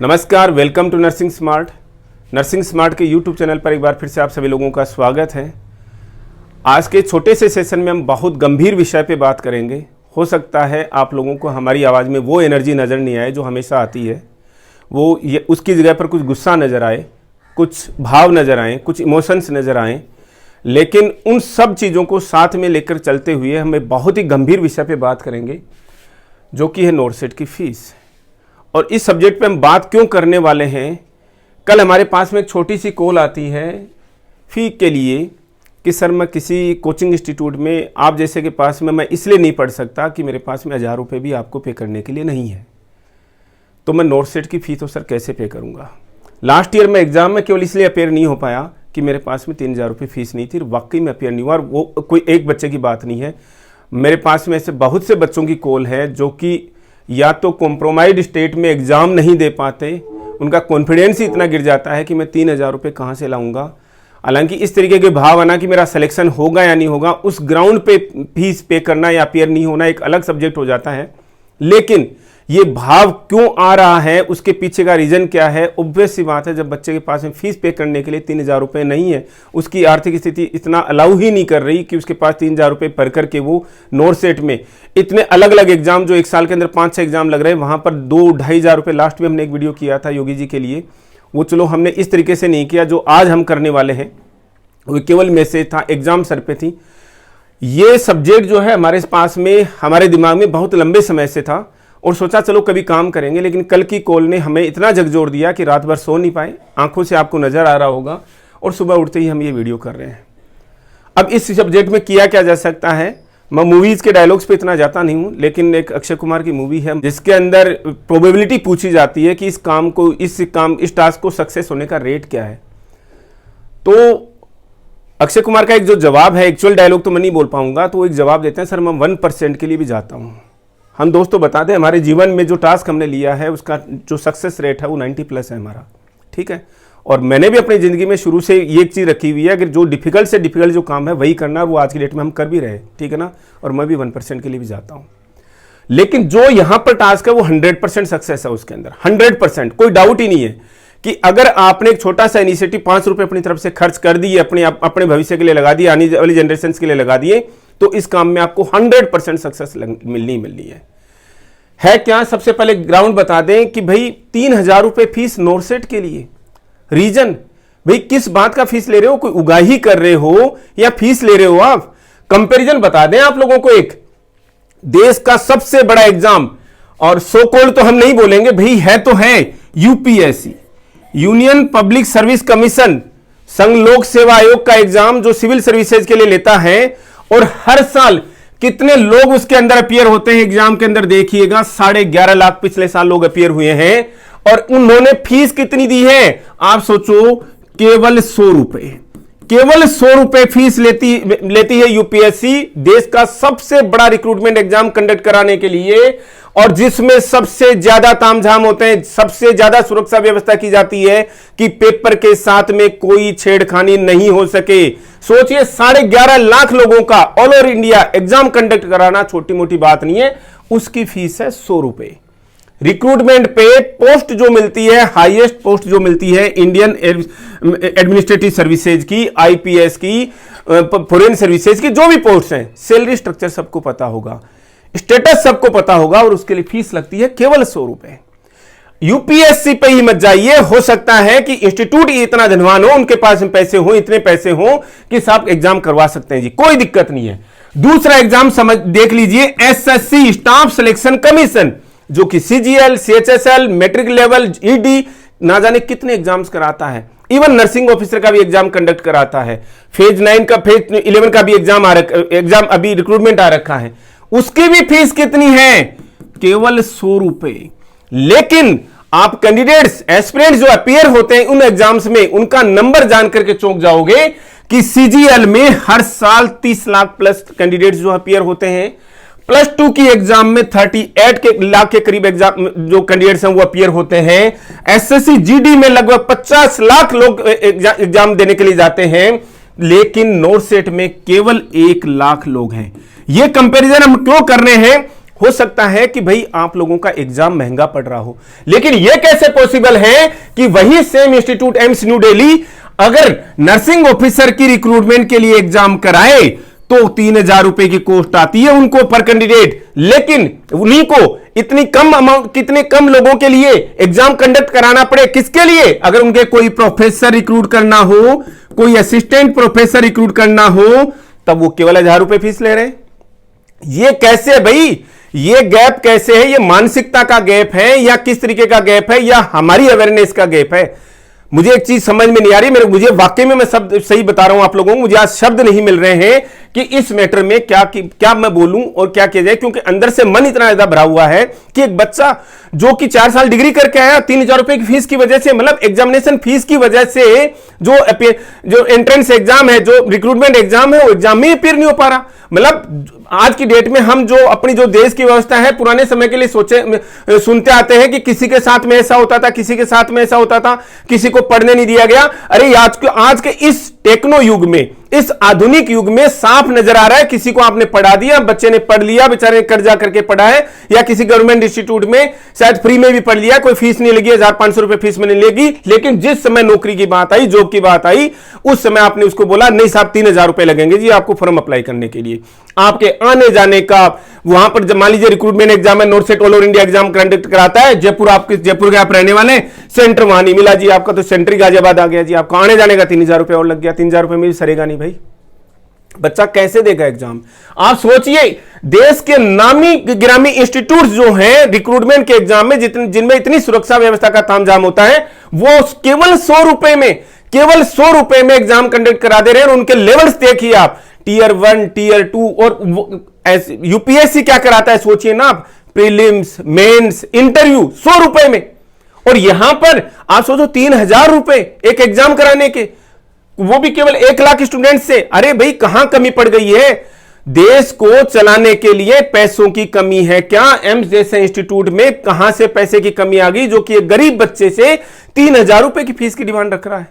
नमस्कार, welcome to nursing smart. Nursing smart के YouTube channel पर एक बार फिर से आप सभी लोगों का स्वागत है। आज के छोटे से सेशन में हम बहुत गंभीर विषय पे बात करेंगे। हो सकता है आप लोगों को हमारी आवाज़ में वो एनर्जी नज़र नहीं आए जो हमेशा आती है, वो उसकी जगह पर कुछ गुस्सा नज़र आए, कुछ भाव नज़र आए, कुछ इमोशंस नज़र आएँ, लेकिन उन सब चीज़ों को साथ में लेकर चलते हुए हमें बहुत ही गंभीर विषय पे बात करेंगे, जो कि है नोरसेट की फ़ीस। और इस सब्जेक्ट पे हम बात क्यों करने वाले हैं, कल हमारे पास में एक छोटी सी कॉल आती है फ़ी के लिए कि सर मैं किसी कोचिंग इंस्टीट्यूट में आप जैसे के पास में मैं इसलिए नहीं पढ़ सकता कि मेरे पास में 1000 रुपये भी आपको पे करने के लिए नहीं है, तो मैं नोरसेट की फ़ी तो सर कैसे पे करूँगा। लास्ट ईयर में एग्ज़ाम में केवल इसलिए अपेयर नहीं हो पाया कि मेरे पास में 3000 रुपये फ़ीस नहीं थी, वाकई में अपेयर नहीं हुआ। और वो कोई एक बच्चे की बात नहीं है, मेरे पास में ऐसे बहुत से बच्चों की कॉल है जो कि या तो कॉम्प्रोमाइज्ड स्टेट में एग्ज़ाम नहीं दे पाते, उनका कॉन्फिडेंस ही इतना गिर जाता है कि मैं 3000 रुपये कहाँ से लाऊंगा। हालांकि इस तरीके के भाव आना कि मेरा सिलेक्शन होगा या नहीं होगा, उस ग्राउंड पे फीस पे करना या अपेयर नहीं होना एक अलग सब्जेक्ट हो जाता है। लेकिन ये भाव क्यों आ रहा है, उसके पीछे का रीज़न क्या है, ऑब्वियस सी बात है। जब बच्चे के पास में फीस पे करने के लिए 3000 रुपये नहीं है, उसकी आर्थिक स्थिति इतना अलाउ ही नहीं कर रही कि उसके पास 3000 रुपये भर करके वो नोरसेट में इतने अलग अलग एग्जाम जो एक साल के अंदर 5-6 एग्जाम लग रहे हैं, वहाँ पर 2-2.5 हज़ार रुपये। लास्ट में हमने एक वीडियो किया था योगी जी के लिए, वो चलो हमने इस तरीके से नहीं किया। जो आज हम करने वाले हैं वो केवल मैसेज था, एग्जाम सर पे थी। ये सब्जेक्ट जो है हमारे पास में, हमारे दिमाग में बहुत लंबे समय से था और सोचा चलो कभी काम करेंगे, लेकिन कल की कॉल ने हमें इतना झकझोर दिया कि रात भर सो नहीं पाए। आंखों से आपको नज़र आ रहा होगा और सुबह उठते ही हम ये वीडियो कर रहे हैं। अब इस सब्जेक्ट में किया क्या जा सकता है, मैं मूवीज़ के डायलॉग्स पे इतना जाता नहीं हूँ, लेकिन एक अक्षय कुमार की मूवी है जिसके अंदर प्रोबेबिलिटी पूछी जाती है कि इस टास्क को सक्सेस होने का रेट क्या है। तो अक्षय कुमार का एक जो जवाब है, एक्चुअल डायलॉग तो मैं नहीं बोल पाऊंगा, तो एक जवाब देते हैं, सर मैं 1% के लिए भी जाता हूँ। हम दोस्तों बता दें, हमारे जीवन में जो टास्क हमने लिया है उसका जो सक्सेस रेट है वो 90+ है हमारा, ठीक है। और मैंने भी अपनी ज़िंदगी में शुरू से ये एक चीज़ रखी हुई है कि जो डिफिकल्ट से डिफिकल्ट जो काम है वही करना, और वो आज की डेट में हम कर भी रहे, ठीक है ना। और मैं भी 1% के लिए भी जाता हूँ। लेकिन जो यहाँ पर टास्क है वो 100% सक्सेस है, उसके अंदर 100%, कोई डाउट ही नहीं है कि अगर आपने एक छोटा सा इनिशिएटिव 5 रुपये अपनी तरफ से खर्च कर दिए, अपने भविष्य के लिए लगा दिए, आने वाली जनरेशन के लिए लगा दिए, तो इस काम में आपको 100% सक्सेस मिलनी है क्या। सबसे पहले ग्राउंड बता दें कि भाई 3000 रुपये फीस नोरसेट के लिए, रीजन भाई किस बात का फीस ले रहे हो, कोई उगाही कर रहे हो या फीस ले रहे हो आप। कंपैरिजन बता दें आप लोगों को, एक देश का सबसे बड़ा एग्जाम, और सो कॉल्ड तो हम नहीं बोलेंगे भाई, है तो है, UPSC, union public service commission, संघ लोक सेवा आयोग का एग्जाम जो सिविल सर्विसेज के लिए लेता है। और हर साल कितने लोग उसके अंदर अपियर होते हैं एग्जाम के अंदर, देखिएगा 11.5 लाख पिछले साल लोग अपियर हुए हैं। और उन्होंने फीस कितनी दी है, आप सोचो, केवल 100 रुपए, केवल 100 रुपए फीस लेती है यूपीएससी, देश का सबसे बड़ा रिक्रूटमेंट एग्जाम कंडक्ट कराने के लिए, और जिसमें सबसे ज्यादा तामझाम होते हैं, सबसे ज्यादा सुरक्षा व्यवस्था की जाती है कि पेपर के साथ में कोई छेड़खानी नहीं हो सके। सोचिए, 11.5 लाख लोगों का all over India exam conduct कराना छोटी मोटी बात नहीं है। उसकी फीस है 100 रुपए। रिक्रूटमेंट पे पोस्ट जो मिलती है, हाईएस्ट पोस्ट जो मिलती है इंडियन एडमिनिस्ट्रेटिव सर्विसेज की, आईपीएस की, फॉरेन सर्विसेज की, जो भी पोस्ट हैं, सैलरी स्ट्रक्चर सबको पता होगा, स्टेटस सबको पता होगा, और उसके लिए फीस लगती है केवल 100 रुपए। यूपीएससी पे ही मत जाइए, हो सकता है कि इंस्टीट्यूट इतना धनवान हो, उनके पास पैसे हो, इतने पैसे हो कि साहब एग्जाम करवा सकते हैं जी, कोई दिक्कत नहीं है। दूसरा एग्जाम देख लीजिए, एसएससी स्टाफ सिलेक्शन कमीशन, जो कि CGL, CHSL, matric level, ED, ना जाने कितने एग्जाम्स कराता है। इवन नर्सिंग ऑफिसर का भी एग्जाम कंडक्ट कराता है। फेज 9 का, फेज 11 का भी एग्जाम अभी रिक्रूटमेंट आ रखा है, उसकी भी फीस कितनी है, केवल 100 रुपए। लेकिन आप कैंडिडेट्स, एस्पिरेंट्स जो अपियर होते हैं उन एग्जाम्स में, उनका नंबर जान करके चौंक जाओगे कि सीजीएल में हर साल 30 लाख प्लस कैंडिडेट्स जो अपियर होते हैं। +2 की एग्जाम में 38 लाख के करीब एग्जाम जो कैंडिडेट्स हैं वो अपियर होते हैं। एसएससी जीडी में लगभग 50 लाख लोग एग्जाम देने के लिए जाते हैं, लेकिन नोरसेट में केवल 1 लाख लोग हैं। ये कंपैरिजन हम क्यों कर रहे हैं, हो सकता है कि भाई आप लोगों का एग्जाम महंगा पड़ रहा हो, लेकिन यह कैसे पॉसिबल है कि वही same institute AIIMS new Delhi अगर नर्सिंग ऑफिसर की रिक्रूटमेंट के लिए एग्जाम कराए तो 3,000 रुपए की कॉस्ट आती है उनको पर कैंडिडेट, लेकिन उन्हीं को इतनी कम अमाउंट, कितने कम लोगों के लिए एग्जाम कंडक्ट कराना पड़े, किसके लिए? अगर उनके कोई प्रोफेसर रिक्रूट करना हो, कोई असिस्टेंट प्रोफेसर रिक्रूट करना हो, तब वो केवल 1,000 रुपए फीस ले रहे हैं। ये कैसे भाई? ये गैप कैसे है? ये मानसिकता का गैप है या किस तरीके का गैप है या हमारी अवेयरनेस का गैप है? मुझे एक चीज समझ में नहीं आ रही, मुझे वाकई में मैं सब सही बता रहा हूं आप लोगों को, मुझे आज शब्द नहीं मिल रहे हैं कि इस मैटर में क्या मैं बोलूं और क्या किया जाए, क्योंकि अंदर से मन इतना ज्यादा भरा हुआ है कि एक बच्चा जो कि 4 साल डिग्री करके आया 3,000 रुपए की फीस की वजह से, मतलब एग्जामिनेशन फीस की वजह से जो एंट्रेंस एग्जाम है, जो रिक्रूटमेंट एग्जाम है, वो एग्जाम में अपीयर नहीं हो पा रहा। मतलब आज की डेट में हम जो अपनी जो देश की व्यवस्था है पुराने समय के लिए सुनते आते हैं कि किसी के साथ में ऐसा होता था, किसी के साथ में ऐसा होता था, किसी को पढ़ने नहीं दिया गया। अरे आज के इस टेक्नो युग में, इस आधुनिक युग में साफ नजर आ रहा है, किसी को आपने पढ़ा दिया, बच्चे ने पढ़ लिया, बेचारे ने कर्जा करके पढ़ा है, या किसी गवर्नमेंट इंस्टीट्यूट में शायद फ्री में भी पढ़ लिया, कोई फीस नहीं लगी, 1,500 रुपए फीस में नहीं लेगी, लेकिन जिस समय नौकरी की बात आई, जॉब की बात आई, उस समय आपने उसको बोला नहीं साहब 3,000 रुपए लगेंगे जी आपको फॉर्म अप्लाई करने के लिए, आपके आने जाने का। वहां पर मान लीजिए रिक्रूटमेंट एग्जाम है, north set all over India exam conduct कराता है, जयपुर के आप रहने वाले, सेंटर वहां नहीं मिला जी आपका, तो सेंटर गाजियाबाद आ गया जी, आपका आने जाने का 3,000 रुपए और लग गया। 3,000 रुपए में भी सरेगा नहीं भाई, बच्चा कैसे देगा एग्जाम? आप सोचिए, देश के नामी गिरामी इंस्टीट्यूट जो हैं रिक्रूटमेंट के एग्जाम में, जिनमें इतनी सुरक्षा व्यवस्था का तामझाम होता है, वो केवल 100 रुपए में एग्जाम कंडक्ट करा दे रहे हैं। और उनके लेवल्स देखिए आप, टियर 1, टियर 2, और यूपीएससी क्या कराता है सोचिए ना आप, प्रीलिम्स, मेंस, इंटरव्यू 100 रुपए में। और यहां पर आप सोचो 3,000 रुपए एक एग्जाम कराने के, वो भी केवल 1 लाख स्टूडेंट से। अरे भाई कहां कमी पड़ गई है? देश को चलाने के लिए पैसों की कमी है क्या? एम्स जैसे इंस्टीट्यूट में कहां से पैसे की कमी आ गई, जो कि एक गरीब बच्चे से 3,000 रुपए की फीस की डिमांड रख रहा है?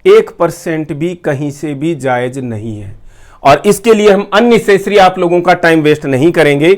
1% भी कहीं से भी जायज नहीं है। और इसके लिए हम अननेसेसरी आप लोगों का टाइम वेस्ट नहीं करेंगे,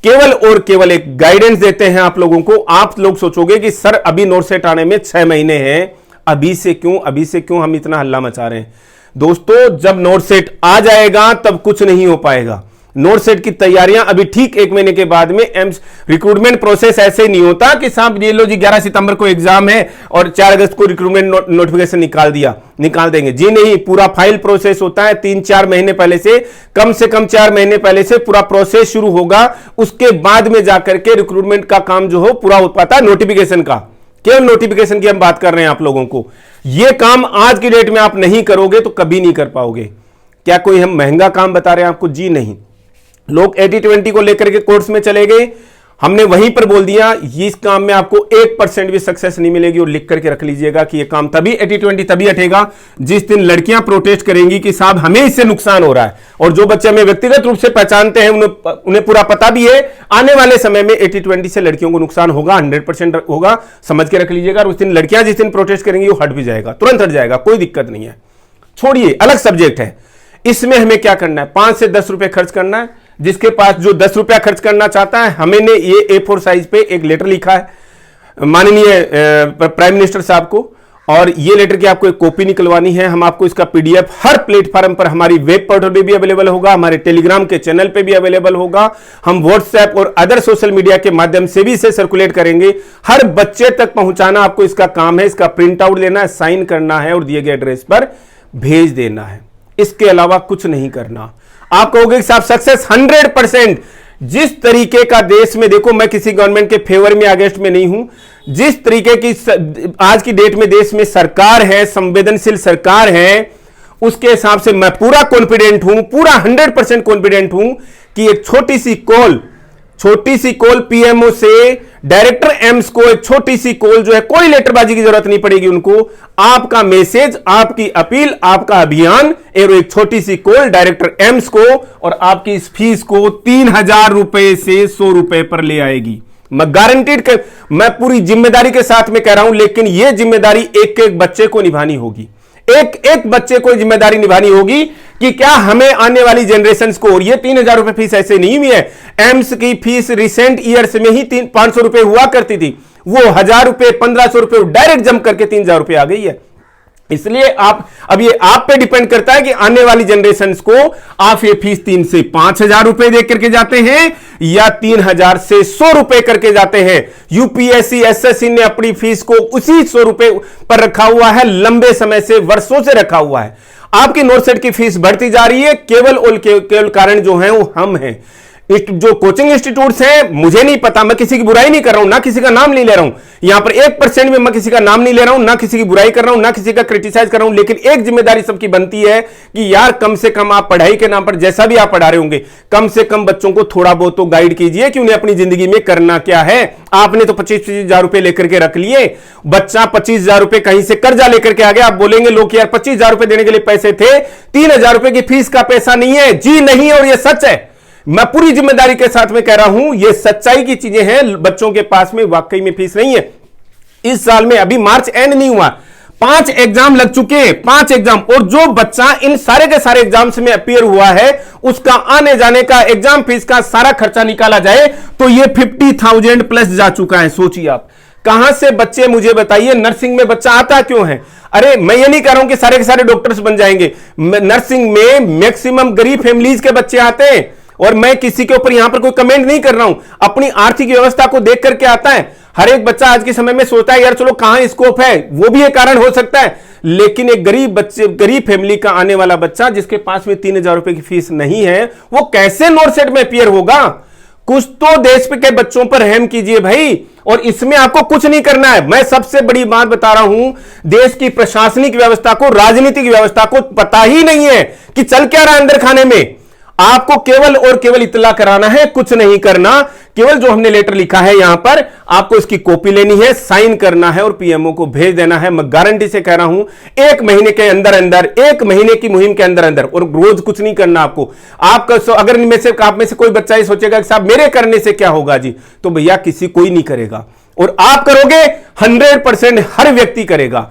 केवल और केवल एक गाइडेंस देते हैं आप लोगों को। आप लोग सोचोगे कि सर अभी नॉर्थ सेट आने में 6 महीने हैं, अभी से क्यों हम इतना हल्ला मचा रहे हैं? दोस्तों, जब नॉर्थ सेट आ जाएगा तब कुछ नहीं हो पाएगा। नॉर्थ सेट की तैयारियां अभी ठीक 1 महीने के बाद में, एम्स रिक्रूटमेंट प्रोसेस ऐसे नहीं होता कि साहब ये लो जी 11 सितंबर को एग्जाम है और 4 अगस्त को रिक्रूटमेंट नोटिफिकेशन निकाल देंगे जी, नहीं। पूरा फाइल प्रोसेस होता है, 3-4 महीने पहले से, कम 4 महीने पहले से पूरा प्रोसेस शुरू होगा। उसके बाद में जाकर के रिक्रूटमेंट का काम जो हो पूरा हो पाता है। नोटिफिकेशन का, केवल नोटिफिकेशन की हम बात कर रहे हैं आप लोगों को। यह काम आज की डेट में आप नहीं करोगे तो कभी नहीं कर पाओगे। क्या कोई हम महंगा काम बता रहे हैं आपको? जी नहीं। लोग 80-20 को लेकर के कोर्स में चले गए, हमने वहीं पर बोल दिया इस काम में आपको 1% भी सक्सेस नहीं मिलेगी। और लिख करके रख लीजिएगा कि ये काम तभी 80-20 तभी हटेगा जिस दिन लड़कियां प्रोटेस्ट करेंगी कि साहब हमें इससे नुकसान हो रहा है। और जो बच्चे हमें व्यक्तिगत रूप से पहचानते हैं, उन्हें पूरा पता भी है आने वाले समय में 80-20 से लड़कियों को नुकसान होगा, 100% होगा, समझ के रख लीजिएगा। और उस दिन लड़कियां जिस दिन प्रोटेस्ट करेंगी वो हट भी जाएगा, तुरंत हट जाएगा, कोई दिक्कत नहीं है। छोड़िए, अलग सब्जेक्ट है। इसमें हमें क्या करना है? 5 से 10 रुपए खर्च करना है। जिसके पास जो 10 रुपया खर्च करना चाहता है, हमने ये A4 साइज पे एक लेटर लिखा है माननीय प्राइम मिनिस्टर साहब को, और ये लेटर की आपको एक कॉपी निकलवानी है। हम आपको इसका PDF हर प्लेटफॉर्म पर, हमारी वेब पोर्टल पे भी अवेलेबल होगा, हमारे टेलीग्राम के चैनल पे भी अवेलेबल होगा, हम व्हाट्सएप और अदर सोशल मीडिया के माध्यम से भी इसे सर्कुलेट करेंगे। हर बच्चे तक पहुंचाना आपको इसका काम है। इसका प्रिंट आउट लेना है, साइन करना है और दिए गए एड्रेस पर भेज देना है। इसके अलावा कुछ नहीं करना। आप कहोगे कि साहब सक्सेस 100%। जिस तरीके का देश में, देखो मैं किसी गवर्नमेंट के फेवर में अगेंस्ट में नहीं हूं, जिस तरीके की आज की डेट में देश में सरकार है, संवेदनशील सरकार है, उसके हिसाब से मैं पूरा कॉन्फिडेंट हूं, पूरा 100% कॉन्फिडेंट हूं कि एक छोटी सी कॉल PMO से डायरेक्टर एम्स को, एक छोटी सी कॉल जो है, कोई लेटरबाजी की जरूरत नहीं पड़ेगी उनको। आपका मैसेज, आपकी अपील, आपका अभियान, एक छोटी सी कॉल डायरेक्टर एम्स को, और आपकी इस फीस को 3,000 रुपए से 100 रुपए पर ले आएगी। मैं गारंटीड, मैं पूरी जिम्मेदारी के साथ में कह रहा हूं, लेकिन यह जिम्मेदारी एक एक बच्चे को निभानी होगी। एक एक बच्चे को जिम्मेदारी निभानी होगी कि क्या हमें आने वाली जनरेशन को, और ये 3,000 रुपए फीस ऐसे नहीं हुई है, एम्स की फीस रिसेंट ईयर्स में ही 500 रुपए हुआ करती थी, वो 1,000 रुपए 1,500 रुपए डायरेक्ट जंप करके 3,000 रुपए आ गई है। इसलिए अब ये आप पे डिपेंड करता है कि आने वाली जनरेशन को आप ये फीस 3 से 5,000 रुपए दे करके जाते हैं या 3,000 से 100 रुपए करके जाते हैं। यूपीएससी एसएससी ने अपनी फीस को उसी 100 रुपए पर रखा हुआ है, लंबे समय से, वर्षों से रखा हुआ है। आपकी नोटसेट की फीस बढ़ती जा रही है, केवल कारण जो है वो हम हैं। जो कोचिंग इंस्टीट्यूट्स हैं, मुझे नहीं पता, मैं किसी की बुराई नहीं कर रहा हूं, ना किसी का नाम नहीं ले रहा हूं, यहां पर 1% में मैं किसी का नाम नहीं ले रहा हूं, ना किसी की बुराई कर रहा हूं, ना किसी का क्रिटिसाइज कर रहा हूं, लेकिन एक जिम्मेदारी सबकी बनती है कि यार कम से कम आप पढ़ाई के नाम पर जैसा भी आप पढ़ा रहे होंगे, कम से कम बच्चों को थोड़ा बहुत तो गाइड कीजिए कि उन्हें अपनी जिंदगी में करना क्या है। आपने तो 25-25 हजार रुपए लेकर के रख लिए, बच्चा 25,000 रुपए कहीं से कर्जा लेकर के आ गया। आप बोलेंगे लोग यार 25,000 रुपए देने के लिए पैसे थे, 3,000 रुपए की फीस का पैसा नहीं है। जी नहीं, और यह सच है, मैं पूरी जिम्मेदारी के साथ में कह रहा हूं, ये सच्चाई की चीजें हैं। बच्चों के पास में वाकई में फीस नहीं है। इस साल में अभी मार्च एंड नहीं हुआ, 5 एग्जाम लग चुके हैं, 5 एग्जाम, और जो बच्चा इन सारे के सारे एग्जाम्स में अपीयर हुआ है उसका आने जाने का, एग्जाम फीस का सारा खर्चा निकाला जाए तो ये 50,000 प्लस जा चुका है। सोचिए आप, कहां से बच्चे, मुझे बताइए, नर्सिंग में बच्चा आता क्यों है? अरे मैं ये नहीं कह रहा हूं कि सारे के सारे डॉक्टर्स बन जाएंगे, नर्सिंग में मैक्सिमम गरीब फैमिलीज के बच्चे आते हैं, और मैं किसी के ऊपर यहां पर कोई कमेंट नहीं कर रहा हूं, अपनी आर्थिक व्यवस्था को देख करके आता है। हर एक बच्चा आज के समय में सोचता है यार चलो कहां स्कोप है, वो भी एक कारण हो सकता है, लेकिन एक गरीब फैमिली का आने वाला बच्चा जिसके पास में 3,000 रुपए की फीस नहीं है, वो कैसे नोटसेट में अपीयर होगा? कुछ तो देश के बच्चों पर रहम कीजिए भाई। और इसमें आपको कुछ नहीं करना है। मैं सबसे बड़ी बात बता रहा हूं, देश की प्रशासनिक व्यवस्था को, राजनीतिक व्यवस्था को पता ही नहीं है कि चल क्या रहा है अंदर खाने में। आपको केवल और केवल इत्तला कराना है, कुछ नहीं करना। केवल जो हमने लेटर लिखा है यहां पर, आपको इसकी कॉपी लेनी है, साइन करना है और पीएमओ को भेज देना है। मैं गारंटी से कह रहा हूं 1 महीने के अंदर अंदर, 1 महीने की मुहिम के अंदर अंदर, और रोज कुछ नहीं करना आपको। आपका अगर आप में से कोई बच्चा ये सोचेगा कि साहब मेरे करने से क्या होगा जी, तो भैया किसी कोई नहीं करेगा, और आप करोगे 100% हर व्यक्ति करेगा।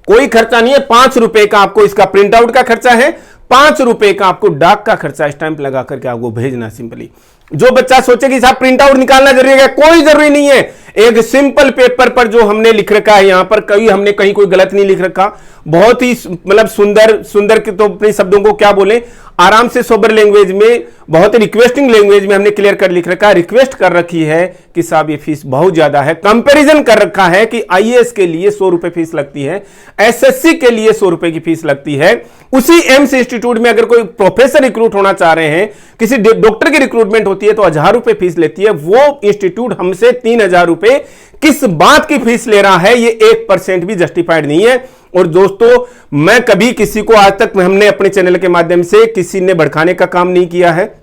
कोई खर्चा नहीं है। 5 रुपए का आपको इसका प्रिंट आउट का खर्चा है, 5 रुपए का आपको डाक का खर्चा, स्टैंप लगा करके आपको भेजना सिंपली। जो बच्चा सोचे कि साहब प्रिंट आउट निकालना जरूरी है, कोई जरूरी नहीं है। एक सिंपल पेपर पर जो हमने लिख रखा है यहां पर, हमने कहीं कोई गलत नहीं लिख रखा, बहुत ही मतलब सुंदर के तो अपने शब्दों को क्या बोले, आराम से सोबर लैंग्वेज में, बहुत ही रिक्वेस्टिंग लैंग्वेज में हमने क्लियर कर लिख रखा है, रिक्वेस्ट कर रखी है कि साहब ये फीस बहुत ज्यादा है। कंपैरिजन कर रखा है कि आईएएस के लिए 100 रुपए फीस लगती है, एसएससी के लिए 100 रुपए की फीस लगती है। उसी एम्स इंस्टीट्यूट में अगर कोई प्रोफेसर रिक्रूट होना चाह रहे हैं, किसी डॉक्टर की रिक्रूटमेंट होती है तो 1,000 रुपए फीस लेती है। वो इंस्टीट्यूट हमसे 3,000 रुपए किस बात की फीस ले रहा है, ये 1% भी जस्टिफाइड नहीं है। और दोस्तों, मैं कभी किसी को आज तक, हमने अपने चैनल के माध्यम से किसी ने भड़काने का काम नहीं किया है।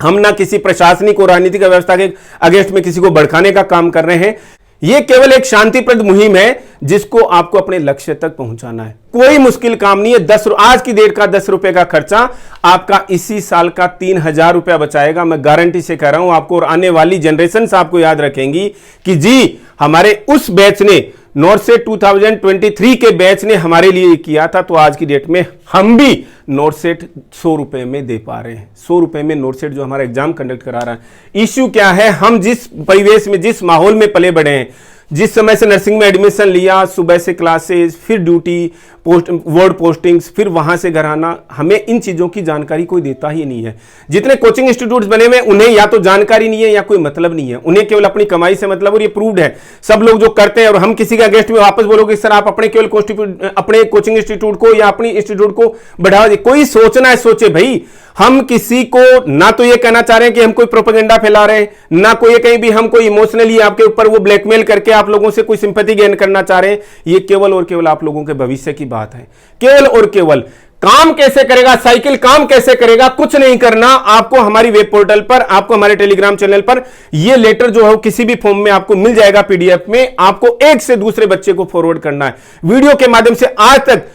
हम ना किसी प्रशासनिक और राजनीतिक व्यवस्था के अगेंस्ट में किसी को भड़काने का काम कर रहे हैं। यह केवल एक शांतिप्रद मुहिम है जिसको आपको अपने लक्ष्य तक पहुंचाना है। कोई मुश्किल काम नहीं है। आज की डेट का 10 रुपए का खर्चा आपका इसी साल का 3,000 रुपया बचाएगा। मैं गारंटी से कह रहा हूं आपको, और आने वाली जनरेशन आपको याद रखेंगी कि जी हमारे उस बैच ने, नोटसेट 2023 के बैच ने हमारे लिए किया था, तो आज की डेट में हम भी नोटसेट 100 रुपए में दे पा रहे हैं। 100 रुपए में नोटसेट जो हमारा एग्जाम कंडक्ट करा रहा है। इश्यू क्या है, हम जिस परिवेश में, जिस माहौल में पले बढ़े हैं, जिस समय से नर्सिंग में एडमिशन लिया, सुबह से क्लासेस, फिर ड्यूटी, वार्ड पोस्टिंग्स, फिर वहां से घर आना, हमें इन चीजों की जानकारी कोई देता ही नहीं है। जितने कोचिंग इंस्टीट्यूट्स बने हुए, उन्हें या तो जानकारी नहीं है या कोई मतलब नहीं है, उन्हें केवल अपनी कमाई से मतलब, और ये प्रूव्ड है। सब लोग जो करते हैं, और हम किसी के अगेंस्ट में वापस बोलोगे सर आप अपने केवल अपने कोचिंग इंस्टीट्यूट को या अपनी इंस्टीट्यूट को बढ़ावा दे, कोई सोचना है सोचे भाई। हम किसी को ना तो ये कहना चाह रहे हैं कि हम कोई प्रोपेगेंडा फैला रहे हैं, ना कोई कहीं भी हम कोई इमोशनली आपके ऊपर वो ब्लैकमेल करके आप लोगों से कोई सिंपैथी गेन करना चाह रहे हैं। ये केवल और केवल आप लोगों के भविष्य की बात है। केवल और केवल काम कैसे करेगा, साइकिल काम कैसे करेगा, कुछ नहीं करना। आपको हमारी वेब पोर्टल पर, आपको हमारे टेलीग्राम चैनल पर यह लेटर जो है किसी भी फॉर्म में आपको मिल जाएगा, पीडीएफ में। आपको एक से दूसरे बच्चे को फॉरवर्ड करना है वीडियो के माध्यम से। आज तक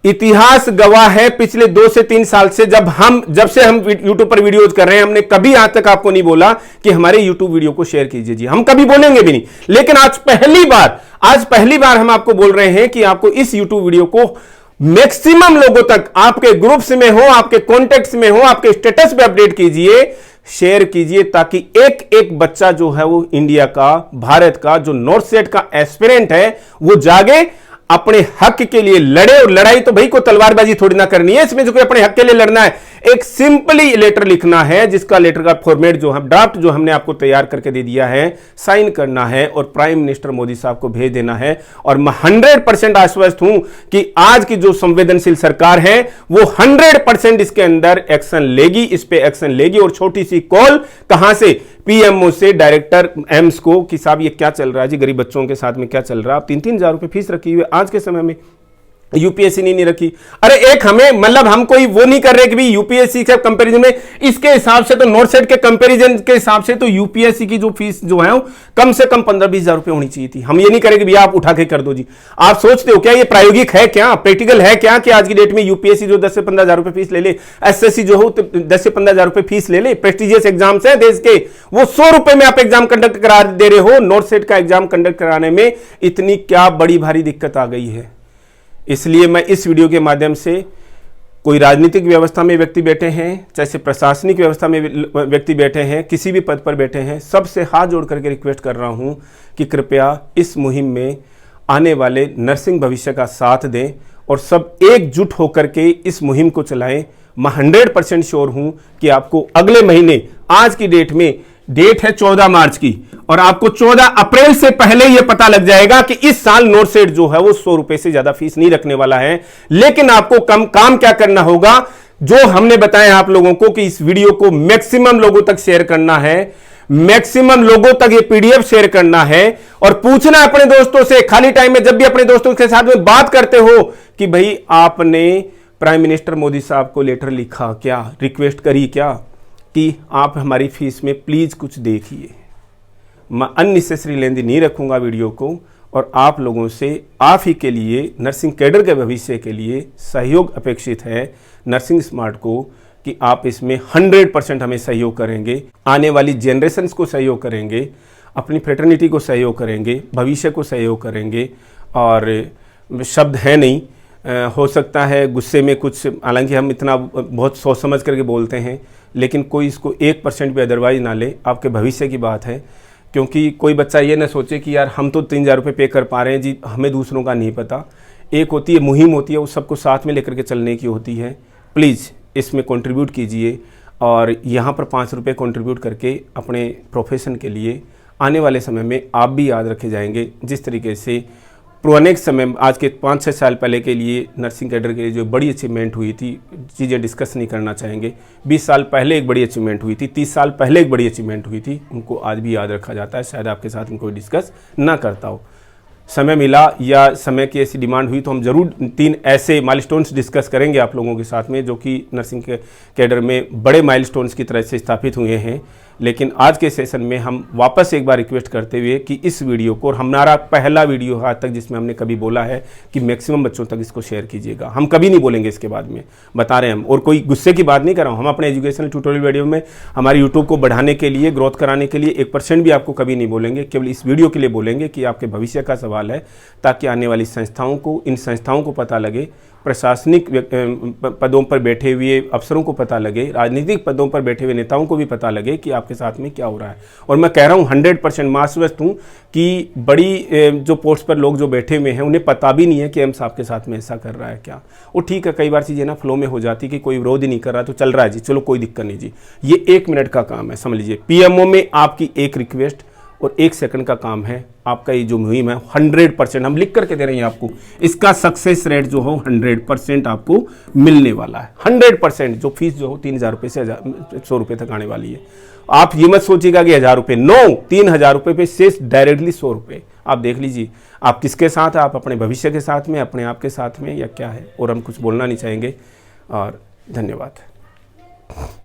इतिहास गवाह है, पिछले 2 से 3 साल से जब से हम YouTube पर वीडियोज कर रहे हैं, हमने कभी आज तक आपको नहीं बोला कि हमारे YouTube वीडियो को शेयर कीजिए जी, हम कभी बोलेंगे भी नहीं। लेकिन आज पहली बार हम आपको बोल रहे हैं कि आपको इस YouTube वीडियो को मैक्सिमम लोगों तक, आपके ग्रुप्स में हो, आपके कॉन्टेक्ट्स में हो, आपके स्टेटस पे अपडेट कीजिए, शेयर कीजिए, ताकि एक एक बच्चा जो है वो इंडिया का, भारत का, जो नॉर्थ सेट का एस्पिरेंट है, वो जागे, अपने हक के लिए लड़े। और लड़ाई तो भाई कोई तलवारबाजी थोड़ी ना करनी है इसमें, जो कोई अपने हक के लिए लड़ना है, एक सिंपली लेटर लिखना है, जिसका लेटर का फॉर्मेट जो है, ड्राफ्ट जो हमने आपको तैयार करके दे दिया है, साइन करना है और प्राइम मिनिस्टर मोदी साहब को भेज देना है। और मैं 100% आश्वस्त हूं कि आज की जो संवेदनशील सरकार है वो 100% इसके अंदर एक्शन लेगी, इस पे एक्शन लेगी। और छोटी सी कॉल कहां से, पीएमओ से, डायरेक्टर एम्स को, कि साहब ये क्या चल रहा है जी, गरीब बच्चों के साथ में क्या चल रहा है, आप 3-3 हजार रुपए फीस रखी हुई आज के समय में, यूपीएससी नहीं रखी। अरे एक हमें मतलब हम कोई वो नहीं कर रहे कि भाई यूपीएससी के कंपैरिजन में, इसके हिसाब से तो नॉर्थ सेट के कंपैरिजन के हिसाब से तो यूपीएससी की जो फीस जो है कम से कम 15-20 हजार रुपए होनी चाहिए थी। हम ये नहीं करेंगे भैया आप उठा के कर दो जी। आप सोचते हो क्या ये प्रायोगिक है, क्या प्रैक्टिकल है क्या, कि आज की डेट में यूपीएससी जो 10 से 15 हजार रुपए फीस ले ले, एसएससी जो हो 10 से 15 हजार रुपए फीस ले ले, प्रेस्टिजियस एग्जाम्स है देश के, वो 100 रुपए में आप एग्जाम कंडक्ट करा दे रहे हो। नॉर्थ सेट का एग्जाम कंडक्ट कराने में इतनी क्या बड़ी भारी दिक्कत आ गई है। इसलिए मैं इस वीडियो के माध्यम से, कोई राजनीतिक व्यवस्था में व्यक्ति बैठे हैं, चाहे प्रशासनिक व्यवस्था में व्यक्ति बैठे हैं, किसी भी पद पर बैठे हैं, सबसे हाथ जोड़ करके रिक्वेस्ट कर रहा हूं कि कृपया इस मुहिम में आने वाले नर्सिंग भविष्य का साथ दें और सब एकजुट होकर के इस मुहिम को चलाएं। मैं 100% श्योर हूं कि आपको अगले महीने, आज की डेट में, डेट है 14 मार्च की, और आपको 14 अप्रैल से पहले यह पता लग जाएगा कि इस साल नॉर्थ सेट जो है वो 100 रुपए से ज्यादा फीस नहीं रखने वाला है। लेकिन आपको काम क्या करना होगा, जो हमने बताया आप लोगों को, कि इस वीडियो को मैक्सिमम लोगों तक शेयर करना है, मैक्सिमम लोगों तक ये पीडीएफ शेयर करना है, और पूछना अपने दोस्तों से, खाली टाइम में जब भी अपने दोस्तों के साथ में बात करते हो, कि भाई आपने प्राइम मिनिस्टर मोदी साहब को लेटर लिखा क्या, रिक्वेस्ट करी क्या, कि आप हमारी फीस में प्लीज कुछ देखिए। मैं अननेसेसरी लेंदी नहीं रखूंगा वीडियो को, और आप लोगों से, आप ही के लिए, नर्सिंग कैडर के भविष्य के लिए सहयोग अपेक्षित है नर्सिंग स्मार्ट को, कि आप इसमें 100% हमें सहयोग करेंगे, आने वाली जनरेशन्स को सहयोग करेंगे, अपनी फ्रेटर्निटी को सहयोग करेंगे, भविष्य को सहयोग करेंगे। और शब्द है नहीं, हो सकता है गुस्से में कुछ, हालांकि हम इतना बहुत सोच समझ करके बोलते हैं, लेकिन कोई इसको 1% भी अदरवाइज ना ले, आपके भविष्य की बात है। क्योंकि कोई बच्चा ये ना सोचे कि यार हम तो 3000 रुपये पे कर पा रहे हैं जी, हमें दूसरों का नहीं पता। एक होती है मुहिम, होती है वो सबको साथ में लेकर के चलने की होती है। प्लीज़ इसमें कंट्रीब्यूट कीजिए, और यहाँ पर 5 रुपये कंट्रीब्यूट करके अपने प्रोफेशन के लिए आने वाले समय में आप भी याद रखे जाएंगे। जिस तरीके से पुराने समय, आज के 5-6 साल पहले के लिए नर्सिंग कैडर के लिए जो बड़ी अचीवमेंट हुई थी, चीज़ें डिस्कस नहीं करना चाहेंगे। 20 साल पहले एक बड़ी अचीवमेंट हुई थी, 30 साल पहले एक बड़ी अचीवमेंट हुई थी, उनको आज भी याद रखा जाता है। शायद आपके साथ उनको डिस्कस ना करता हो, समय मिला या समय की ऐसी डिमांड हुई तो हम जरूर 3 ऐसे माइलस्टोन्स डिस्कस करेंगे आप लोगों के साथ में, जो कि नर्सिंग के कैडर में बड़े माइलस्टोन्स की तरह से स्थापित हुए हैं। लेकिन आज के सेशन में हम वापस एक बार रिक्वेस्ट करते हुए कि इस वीडियो को, और हमारा पहला वीडियो आज तक जिसमें हमने कभी बोला है कि मैक्सिमम बच्चों तक इसको शेयर कीजिएगा, हम कभी नहीं बोलेंगे इसके बाद में, बता रहे हैं हम, और कोई गुस्से की बात नहीं कर रहा हूँ। हम अपने एजुकेशनल ट्यूटोरियल वीडियो में हमारे यूट्यूब को बढ़ाने के लिए, ग्रोथ कराने के लिए 1% भी आपको कभी नहीं बोलेंगे, केवल इस वीडियो के लिए बोलेंगे कि आपके भविष्य का सवाल है, ताकि आने वाली संस्थाओं को, इन संस्थाओं को पता लगे, प्रशासनिक पदों पर बैठे हुए अफसरों को पता लगे, राजनीतिक पदों पर बैठे हुए नेताओं को भी पता लगे कि आपके साथ में क्या हो रहा है। और मैं कह रहा हूँ 100% मैं आश्वस्त हूँ कि बड़ी जो पोस्ट पर लोग जो बैठे हुए हैं उन्हें पता भी नहीं है कि एम्स आपके साथ में ऐसा कर रहा है क्या। वो ठीक है, कई बार चीज़ें ना फ्लो में हो जाती कि कोई विरोध ही नहीं कर रहा तो चल रहा है जी, चलो कोई दिक्कत नहीं जी, ये 1 मिनट का काम है, समझ लीजिए। पीएमओ में आपकी एक रिक्वेस्ट और 1 सेकंड का काम है। आपका ये जो मुहिम है 100% हम लिख करके दे रहे हैं आपको, इसका सक्सेस रेट जो हो 100% आपको मिलने वाला है। 100% जो फीस जो हो 3000 रुपये से 100 रुपये तक आने वाली है। आप ये मत सोचिएगा कि 1000 रुपये, नो, 3000 रुपये पे शेष डायरेक्टली 100 रुपये। आप देख लीजिए आप किसके साथ, आप अपने भविष्य के साथ में, अपने आप के साथ में, या क्या है। और हम कुछ बोलना नहीं चाहेंगे, और धन्यवाद।